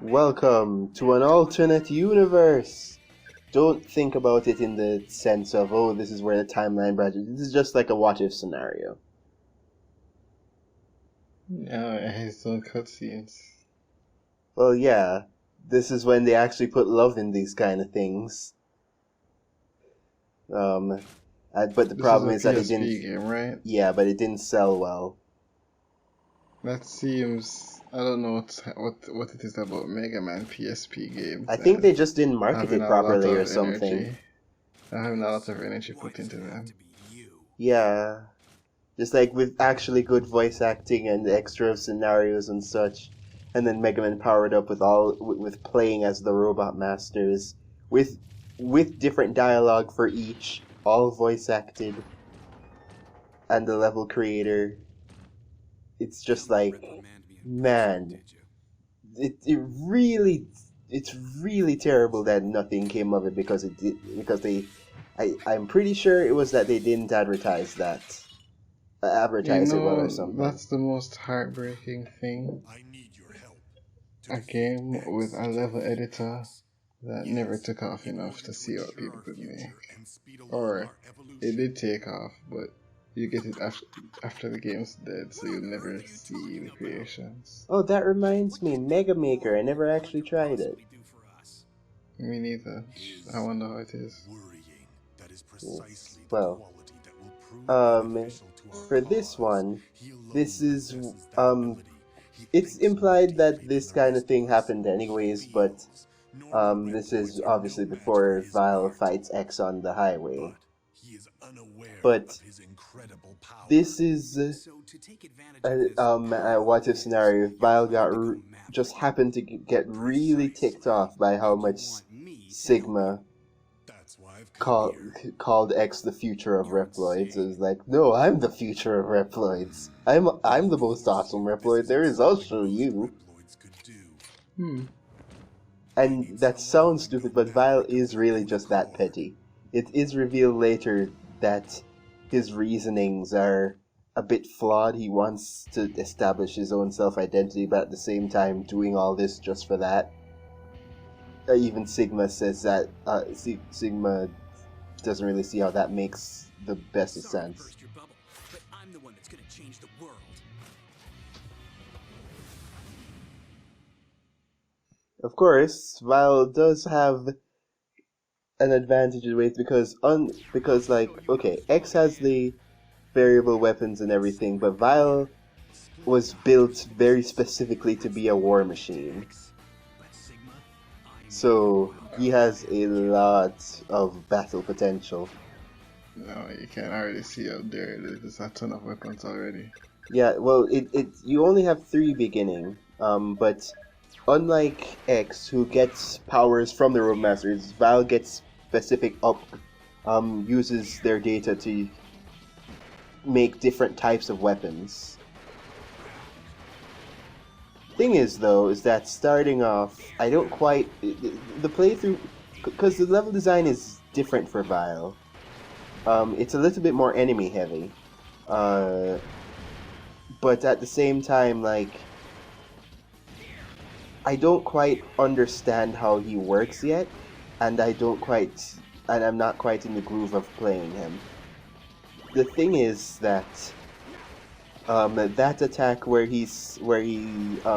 Welcome to an alternate universe. Don't think about it in the sense of, oh, this is where the timeline branches. This is just like a what if scenario. Yeah, it has some cutscenes. Well, yeah, this is when they actually put love in these kind of things. But the This is problem a is that it PSP didn't. game, right? Yeah, but it didn't sell well. That seems. I don't know what it is about Mega Man PSP games I think and they just didn't market having it a lot properly of or something. energy. Having a lot of energy put into them. Yeah, just like with actually good voice acting and extra scenarios and such, and then Mega Man powered up with playing as the Robot Masters, with different dialogue for each, all voice acted, and the level creator. It's just like, man, it really it's really terrible that nothing came of it because I'm pretty sure it was that they didn't You advertise it well or know, something. that's the most heartbreaking thing. A game with a level editor that never took off enough to see what people could make. Or it did take off, but you get it after the game's dead, so you'll never see the creations. Oh, that reminds me, Mega Maker. I never actually tried it. Me neither. I wonder how it is. Yes. Well, for this one, this is it's implied that this kind of thing happened anyways, but this is obviously before Vile fights X on the highway. But this is a what if scenario. If Vile just happened to get really ticked off by how much Sigma called X the future of Reploids. It was like, no, I'm the future of Reploids. I'm the most awesome Reploid there is. I'll show you. And that sounds stupid, but Vile is really just that petty. It is revealed later that his reasonings are a bit flawed. He wants to establish his own self-identity, but at the same time doing all this just for that. Even Sigma says that Sigma doesn't really see how that makes the best of sense. Of course, Vile does have an advantage in ways because like, okay, X has the variable weapons and everything, but Vile was built very specifically to be a war machine. So he has a lot of battle potential. No, you can already see out there. There's a ton of weapons already. Yeah, well, you only have 3 beginning, but unlike X, who gets powers from the Roadmasters, Vile gets specific uses their data to make different types of weapons. Thing is, though, is that starting off, I don't quite the playthrough, because the level design is different for Vile. It's a little bit more enemy heavy, but at the same time, like, I don't quite understand how he works yet, and I'm not quite in the groove of playing him. The thing is that that attack where he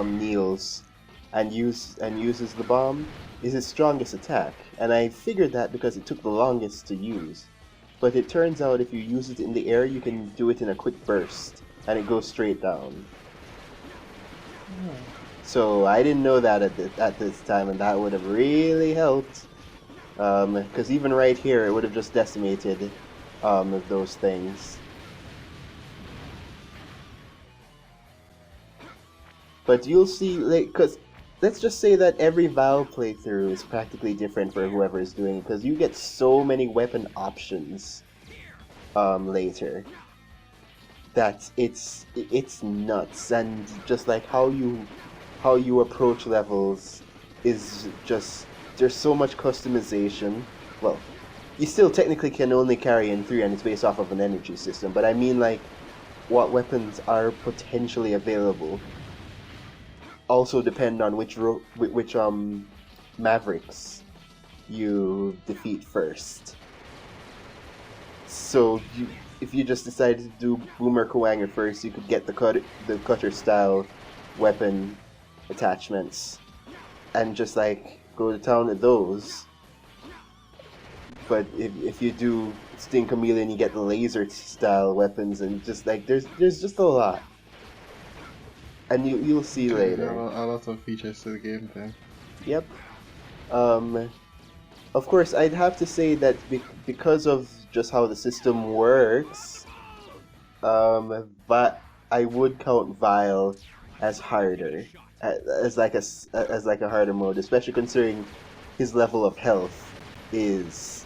kneels and uses the bomb is his strongest attack, and I figured that because it took the longest to use. But it turns out if you use it in the air, you can do it in a quick burst, and it goes straight down. So I didn't know that at this time, and that would have really helped. Because even right here, it would have just decimated those things. But you'll see, because let's just say that every Vile playthrough is practically different for whoever is doing it, because you get so many weapon options later that it's nuts, and just like how you approach levels is just, there's so much customization. Well, you still technically can only carry in 3 and it's based off of an energy system, but I mean like what weapons are potentially available. also depend on which Mavericks you defeat first. So if you just decided to do Boomer Kuwanger first, you could get the cutter style weapon attachments and just like go to town with those. But if you do Sting Chameleon, you get the laser style weapons, and just like there's just a lot. And you'll see later. A lot of features to the game then. Yep. Of course, I'd have to say that because of just how the system works, but I would count Vile as harder, as like a harder mode, especially considering his level of health is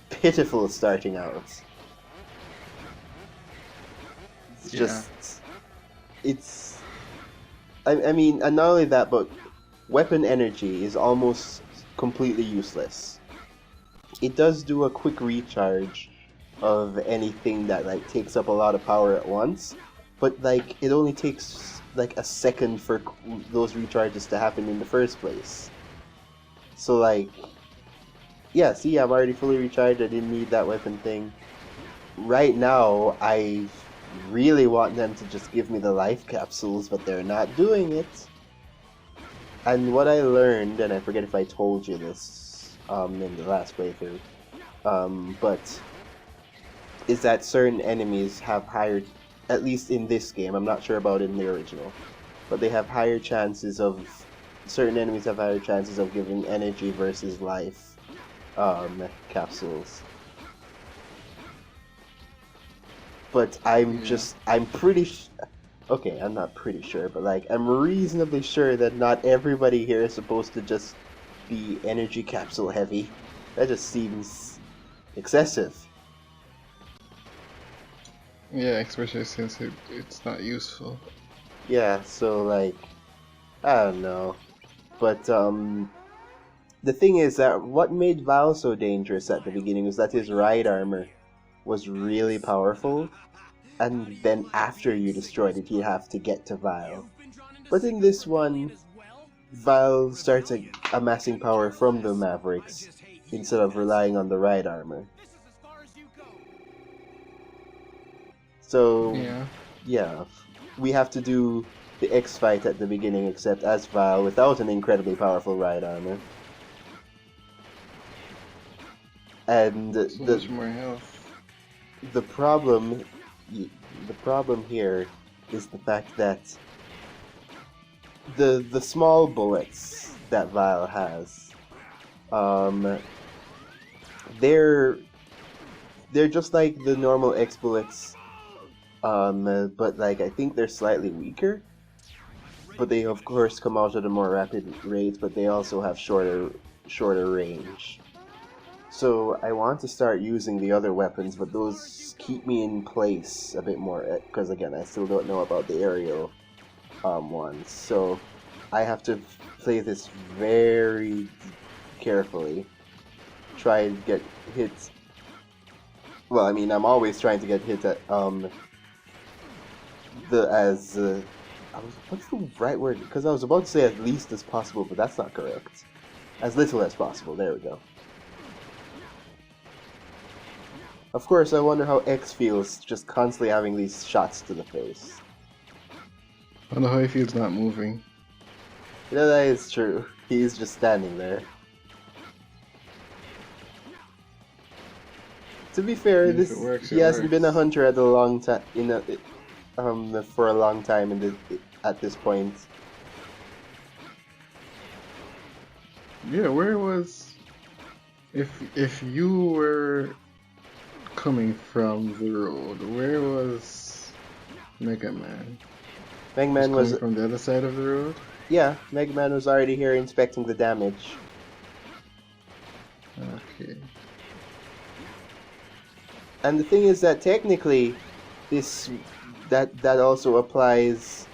pitiful starting out. I mean, and not only that, but weapon energy is almost completely useless. It does do a quick recharge of anything that like takes up a lot of power at once, but like it only takes like a second for those recharges to happen in the first place. So like, yeah, see, I'm already fully recharged. I didn't need that weapon thing. Right now, I really want them to just give me the life capsules, but they're not doing it. And what I learned, and I forget if I told you this in the last playthrough, but is that certain enemies have higher, at least in this game, I'm not sure about it in the original, but they have higher chances of, certain enemies have higher chances of giving energy versus life capsules. But I'm okay, I'm not pretty sure, but like, I'm reasonably sure that not everybody here is supposed to just be energy capsule heavy. That just seems excessive. Yeah, especially since it's not useful. Yeah, so like, I don't know. But the thing is that what made Val so dangerous at the beginning was that his ride armor was really powerful, and then after you destroyed it, you have to get to Vile. But in this one, Vile starts amassing power from the Mavericks instead of relying on the ride armor. So, yeah, we have to do the X fight at the beginning, except as Vile without an incredibly powerful ride armor. And much more health. The problem here is the fact that the small bullets that Vile has, they're just like the normal X bullets, but like I think they're slightly weaker. But they of course come out at a more rapid rate, but they also have shorter range. So I want to start using the other weapons, but those keep me in place a bit more, because again, I still don't know about the aerial ones. So I have to play this very carefully. Try and get hit. Well, I mean, I'm always trying to get hit at what's the right word? Because I was about to say as least as possible, but that's not correct. As little as possible. There we go. Of course, I wonder how X feels just constantly having these shots to the face. I wonder how he feels not moving. Yeah, that is true. He's just standing there. To be fair, he hasn't been a hunter at a long time for a long time at this point. Yeah, where was if you were coming from the road, where was Mega Man? Mega Man was from the other side of the road? Yeah, Mega Man was already here inspecting the damage. Okay. And the thing is that technically that also applies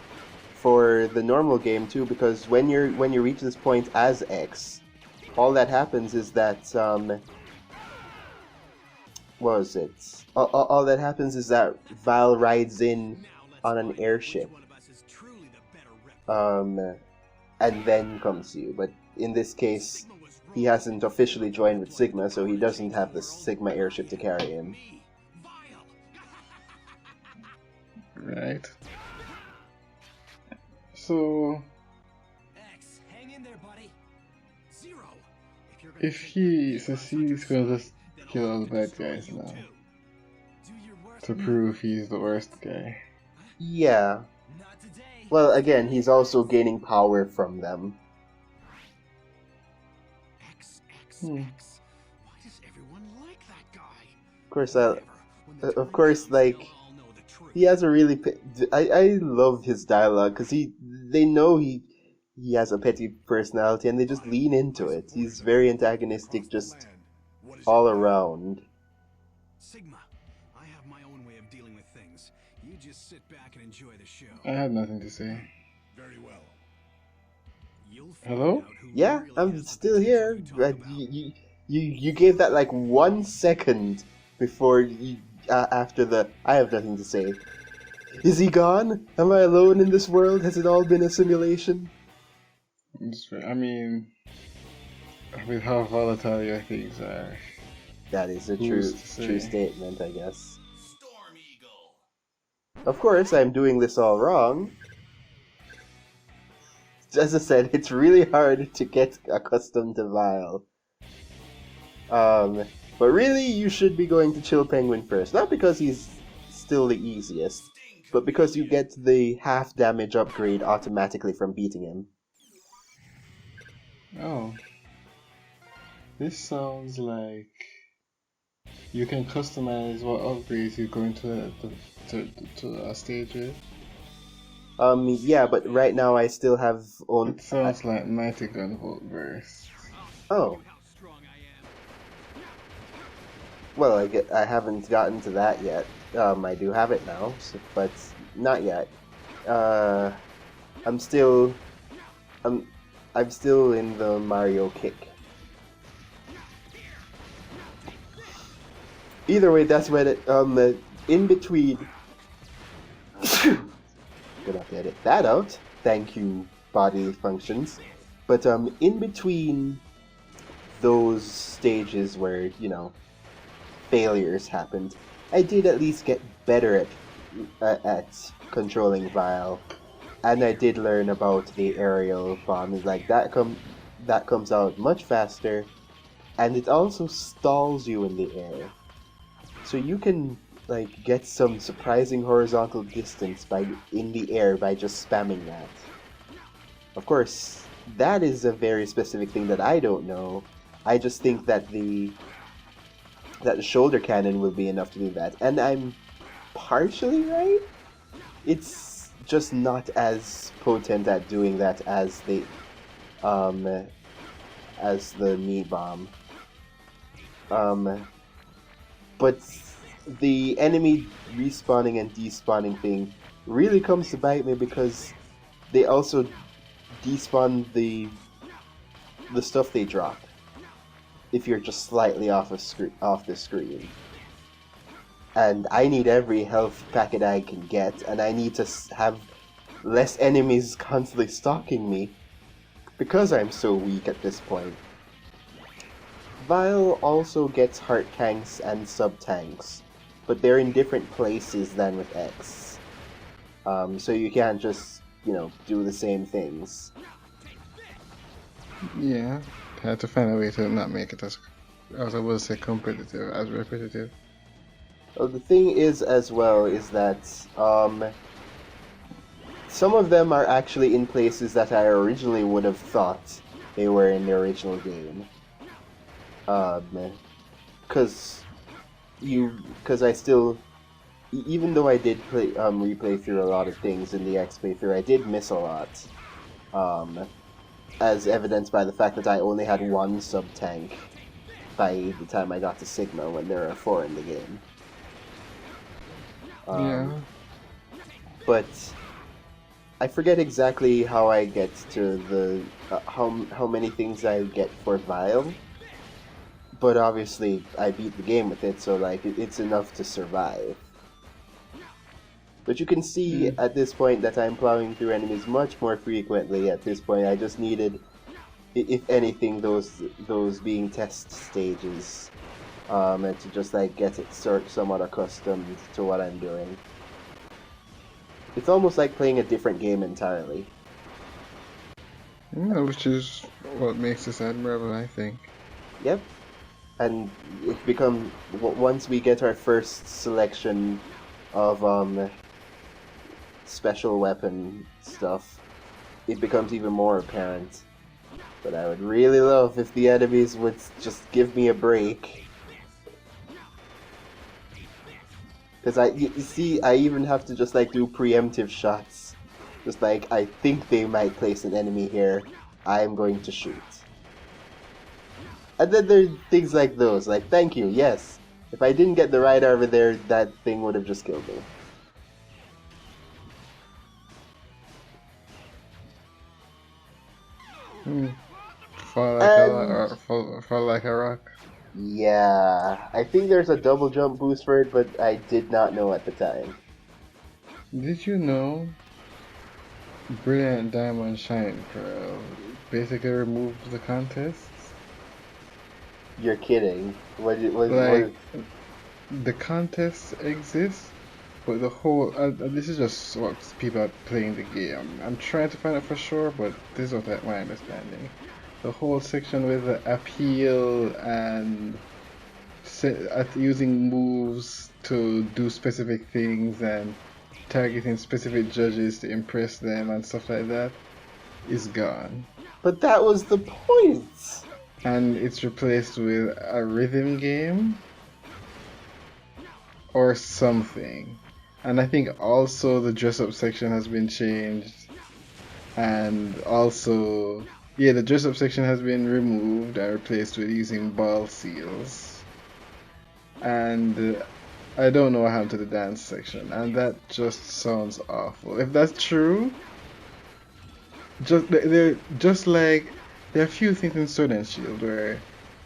for the normal game too, because when you reach this point as X, all that happens is that what was it? All that happens is that Val rides in on an airship. and then comes to you. But in this case, he hasn't officially joined with Sigma, so he doesn't have the Sigma airship to carry him. Right. So, if he succeeds, he'll just kill all the bad guys now to prove he's the worst guy. Yeah. Well, again, he's also gaining power from them. Of course, like, he has a really... I love his dialogue, because they know he has a petty personality, and they just lean into it. He's very antagonistic, just all around. Sigma, I have my own way of dealing with things. You just sit back and enjoy the show. I have nothing to say. Very well. Hello? Yeah, I'm still here. You gave that like 1 second before after the I have nothing to say. Is he gone? Am I alone in this world? Has it all been a simulation? I mean, with how volatile your things are. That is a true statement, I guess. Storm Eagle. Of course, I'm doing this all wrong. As I said, it's really hard to get accustomed to Vile. But really, you should be going to Chill Penguin first. Not because he's still the easiest, but because you get the half damage upgrade automatically from beating him. Oh. This sounds like you can customize what upgrades you go into a stage with. Yeah, but right now I still have only... It sounds like Mighty Gunvolt Burst. Oh. Well, I haven't gotten to that yet. I do have it now, but not yet. I'm still in the Mario kick. Either way, that's when it, in between... Gonna have to edit that out. Thank you, bodily functions. But in between those stages where, you know, failures happened, I did at least get better at controlling Vile, and I did learn about the aerial bombs. Like that comes out much faster, and it also stalls you in the air, so you can like get some surprising horizontal distance in the air by just spamming that. Of course, that is a very specific thing that I don't know. I just think that the shoulder cannon will be enough to do that, and I'm partially right. It's just not as potent at doing that as the meat bomb. But the enemy respawning and despawning thing really comes to bite me, because they also despawn the stuff they drop if you're just slightly off the screen. And I need every health packet I can get, and I need to have less enemies constantly stalking me, because I'm so weak at this point. Vile also gets heart tanks and sub-tanks, but they're in different places than with X. So you can't just, you know, do the same things. Yeah, I had to find a way to not make it as I was able to say competitive as repetitive. Well, the thing is, as well, is that some of them are actually in places that I originally would have thought they were in the original game. Because I still, even though I did replay through a lot of things in the X playthrough, I did miss a lot. As evidenced by the fact that I only had one sub-tank by the time I got to Sigma, when there are 4 in the game. Yeah. But I forget exactly how I get to the how many things I get for Vile. But obviously, I beat the game with it, so like it's enough to survive. But you can see at this point that I'm plowing through enemies much more frequently at this point. I just needed, if anything, those being test stages, and to just like get it somewhat accustomed to what I'm doing. It's almost like playing a different game entirely. Yeah, which is what makes this admirable, I think. Yep. And it becomes, once we get our first selection of special weapon stuff, it becomes even more apparent. But I would really love if the enemies would just give me a break. Because you see, I even have to just like do preemptive shots. Just like, I think they might place an enemy here, I'm going to shoot. And then there are things like those, like, thank you, yes. If I didn't get the right over there, that thing would have just killed me. Fall like a rock. Yeah, I think there's a double jump boost for it, but I did not know at the time. Did you know Brilliant Diamond Shine Pearl basically removed the contests? You're kidding. The contests exist, but the whole this is just what people are playing the game. I'm trying to find out for sure, but this is what my understanding. The whole section with the appeal and using moves to do specific things and targeting specific judges to impress them and stuff like that is gone. But that was the point! And it's replaced with a rhythm game or something. And I think also the dress up section has been changed. And also, yeah, the dress up section has been removed and replaced with using ball seals. And I don't know what happened to the dance section, and that just sounds awful. If that's true, there are a few things in Sword and Shield where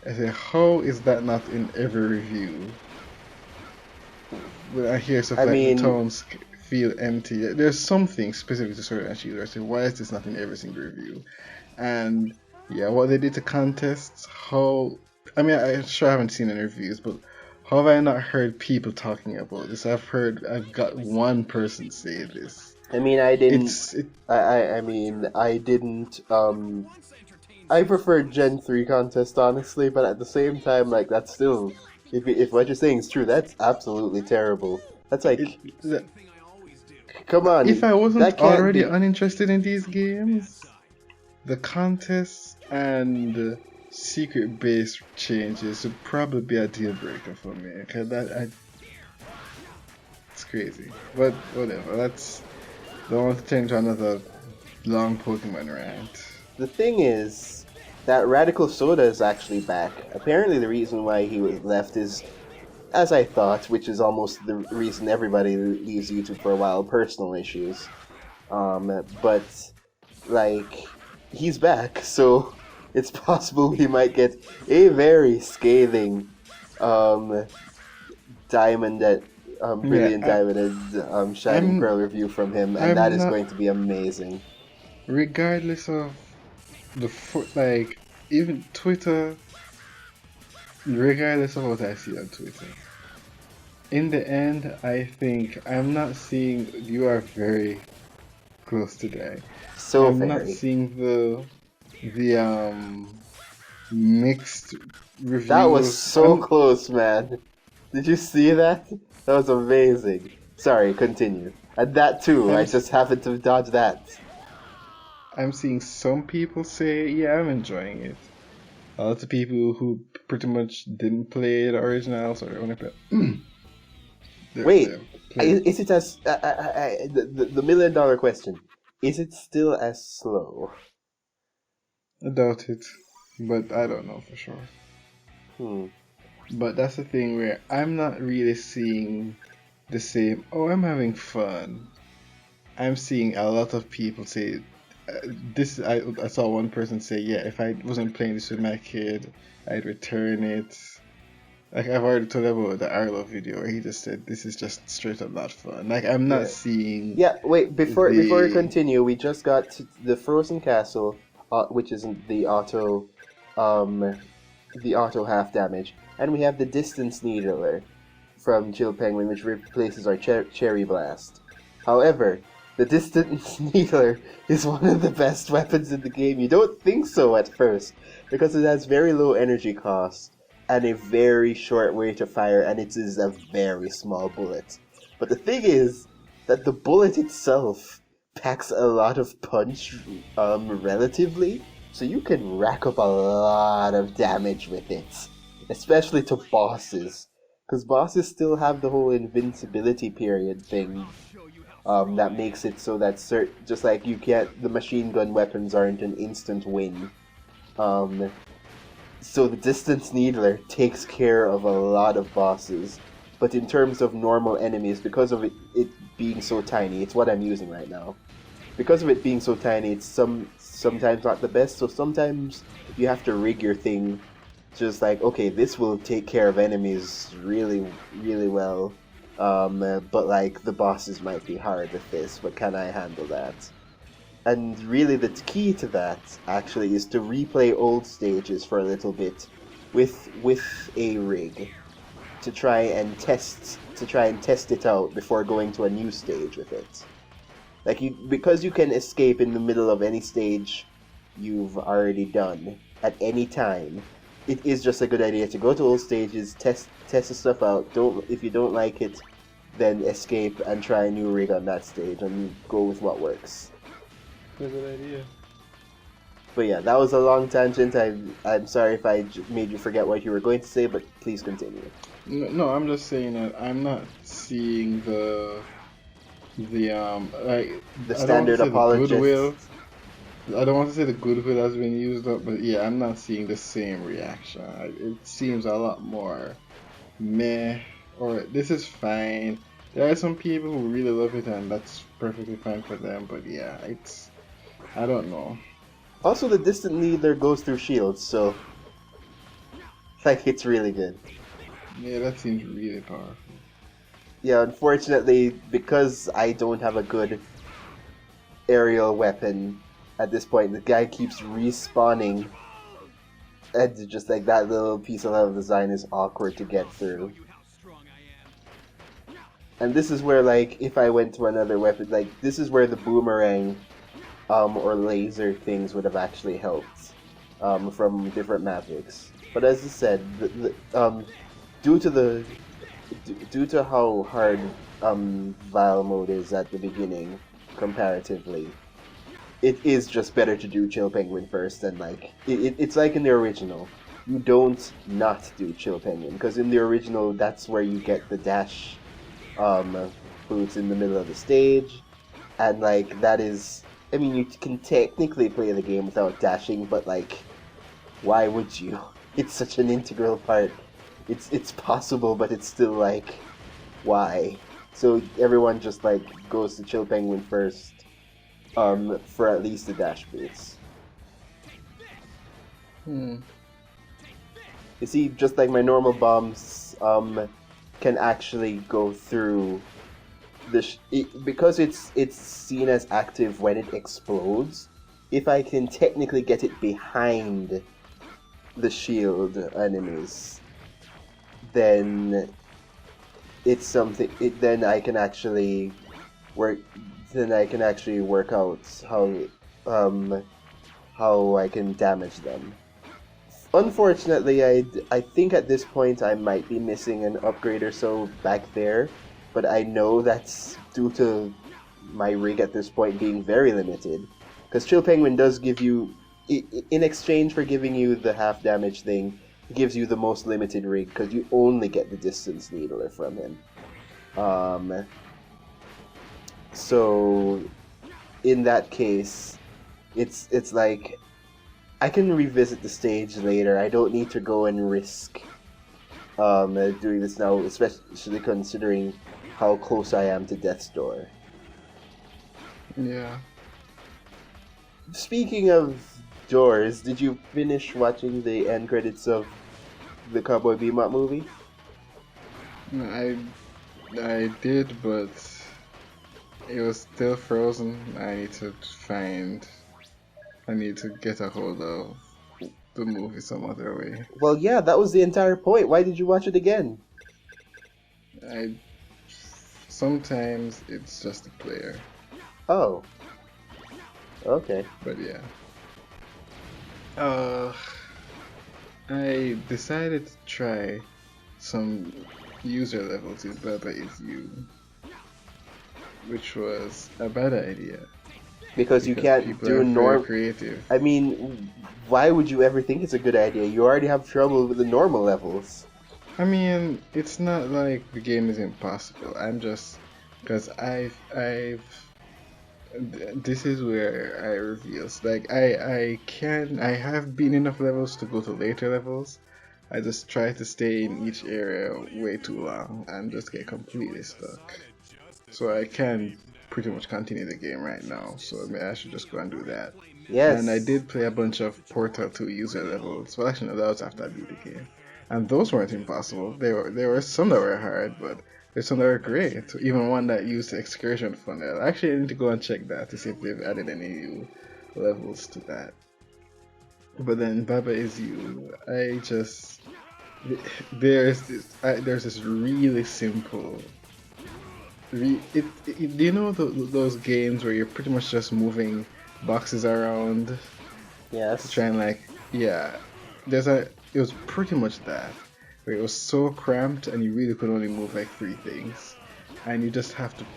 I say, how is that not in every review? When I hear stuff the tones feel empty. There's something specific to Sword and Shield where I say, why is this not in every single review? And yeah, what they did to contests, I'm sure I haven't seen any reviews, but how have I not heard people talking about this? I've got one person say this. I mean, I didn't. I didn't. I preferred Gen 3 contest, honestly, but at the same time, like, that's still. If what you're saying is true, that's absolutely terrible. That's like. Come on. If I wasn't already uninterested in these games, the contests and secret base changes would probably be a deal breaker for me. Cause it's crazy. But whatever. Don't want to turn into another long Pokemon rant. The thing is that Radical Soda is actually back. Apparently, the reason why he was left is, as I thought, which is almost the reason everybody leaves YouTube for a while, personal issues. But like, he's back, so it's possible we might get a very scathing Diamond at Brilliant Diamond and Shining Pearl review from him, and that is going to be amazing. Regardless of even Twitter, regardless of what I see on Twitter, in the end, I think I'm not seeing you are very close to die. I'm not seeing the mixed reviews. That was so close, man. Did you see that? That was amazing. Sorry, continue. And that too, I just happened to dodge that. I'm seeing some people say, yeah, I'm enjoying it. A lot of people who pretty much didn't play the original, sorry, only play. Wait, is it as the $1 million question? Is it still as slow? I doubt it, but I don't know for sure. But that's the thing where I'm not really seeing the same. Oh, I'm having fun. I'm seeing a lot of people say this. I saw one person say, yeah, if I wasn't playing this with my kid, I'd return it. Like I've already told about the Arlo video where he just said this is just straight up not fun. Like I'm not Yeah. seeing Yeah, wait, before we the continue, we just got to the Frozen Castle, which isn't the auto half damage, and we have the Distance Needler from Chill Penguin, which replaces our Cherry Blast. However, the Distance Needler is one of the best weapons in the game. You don't think so at first, because it has very low energy cost and a very short way to fire, and it is a very small bullet. But the thing is that the bullet itself packs a lot of punch, relatively, so you can rack up a lot of damage with it, especially to bosses, because bosses still have the whole invincibility period thing. That makes it so that just like the machine gun weapons aren't an instant win. So the Distance Needler takes care of a lot of bosses, but in terms of normal enemies, because of it being so tiny, it's what I'm using right now. Because of it being so tiny, it's sometimes not the best, so sometimes you have to rig your thing just like, okay, this will take care of enemies really, really well, but like the bosses might be hard with this, but can I handle that? And really the key to that, actually, is to replay old stages for a little bit with a rig to try and test it out before going to a new stage with it. Like because you can escape in the middle of any stage you've already done at any time, it is just a good idea to go to old stages, test the stuff out. If you don't like it, then escape and try a new rig on that stage and go with what works. That's a good idea. But yeah, that was a long tangent. I'm sorry if I made you forget what you were going to say, but please continue. No, I'm just saying that I'm not seeing the standard apologist. I don't want to say the goodwill has been used up, but yeah, I'm not seeing the same reaction. It seems a lot more meh, or this is fine. There are some people who really love it, and that's perfectly fine for them. But yeah, I don't know. Also, the Distant Needler goes through shields, so like it's really good. Yeah, that seems really powerful. Yeah, unfortunately, because I don't have a good aerial weapon at this point, the guy keeps respawning, and just like that little piece of level design is awkward to get through. And this is where, like, if I went to another weapon, like, this is where the boomerang or laser things would have actually helped from different Mavericks. But as I said, due to how hard Vile mode is at the beginning, comparatively, it is just better to do Chill Penguin first, and like it's like in the original. You don't not do Chill Penguin, because in the original, that's where you get the dash boots in the middle of the stage, and like that is, I mean, you can technically play the game without dashing, but like, why would you? It's such an integral part. It's possible, but it's still like, why? So everyone just like goes to Chill Penguin first, for at least the dash boots. You see, just like my normal bombs, can actually go through because it's seen as active when it explodes. If I can technically get it behind the shield enemies, then it's something. Then I can actually work. Then I can actually work out how I can damage them. Unfortunately, I think at this point I might be missing an upgrade or so back there, but I know that's due to my rig at this point being very limited. Because Chill Penguin does give you, in exchange for giving you the half damage thing, he gives you the most limited rig, because you only get the Distance Needler from him. So, in that case, it's like, I can revisit the stage later. I don't need to go and risk doing this now, especially considering how close I am to Death's Door. Yeah. Speaking of doors, did you finish watching the end credits of the Cowboy Bebop movie? No, I did, but it was still frozen. I need to get a hold of the movie some other way. Well, yeah, that was the entire point. Why did you watch it again? I sometimes it's just a player, Oh, okay. but yeah. Uh, I decided to try some user levels in Baba Is You, which was a bad idea Because you because can't people are do very norm. creative. I mean, why would you ever think it's a good idea? You already have trouble with the normal levels. I mean, it's not like the game is impossible. I'm just because this is where I reveal. Like I have been enough levels to go to later levels. I just try to stay in each area way too long and just get completely stuck. So I can pretty much continue the game right now. So maybe I should just go and do that. And I Yes. did play a bunch of Portal 2 user levels. Well, actually, no, that was after I beat the game. And those weren't impossible. There were some that were hard, but there's some that were great. Even one that used the excursion funnel. Actually, I need to go and check that to see if they've added any new levels to that. But then Baba Is You, I just there's this really simple. Do you know those games where you're pretty much just moving boxes around to Yes. try and like yeah, it was pretty much that where it was so cramped and you really could only move like three things, and you just have to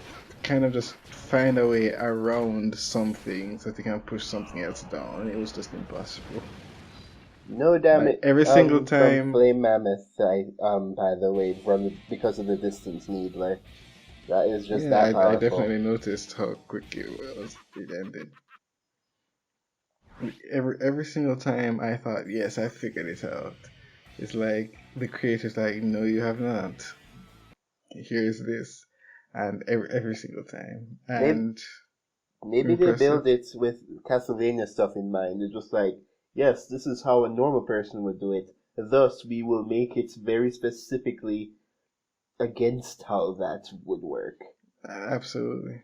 kind of just find a way around something so that you can push something else down, and it was just impossible. No Like damage every single from time. Flame Mammoth, by the way, because of the distance needler. That is just Yeah, that I powerful. definitely noticed how quick it ended. Every single time I thought, yes, I figured it out. It's like the creator's like, no, you have not. Here's this, and every single time, Maybe and maybe they impressive. build it with Castlevania stuff in mind. They're just like, yes, this is how a normal person would do it. Thus, we will make it very specifically against how that would work. Absolutely.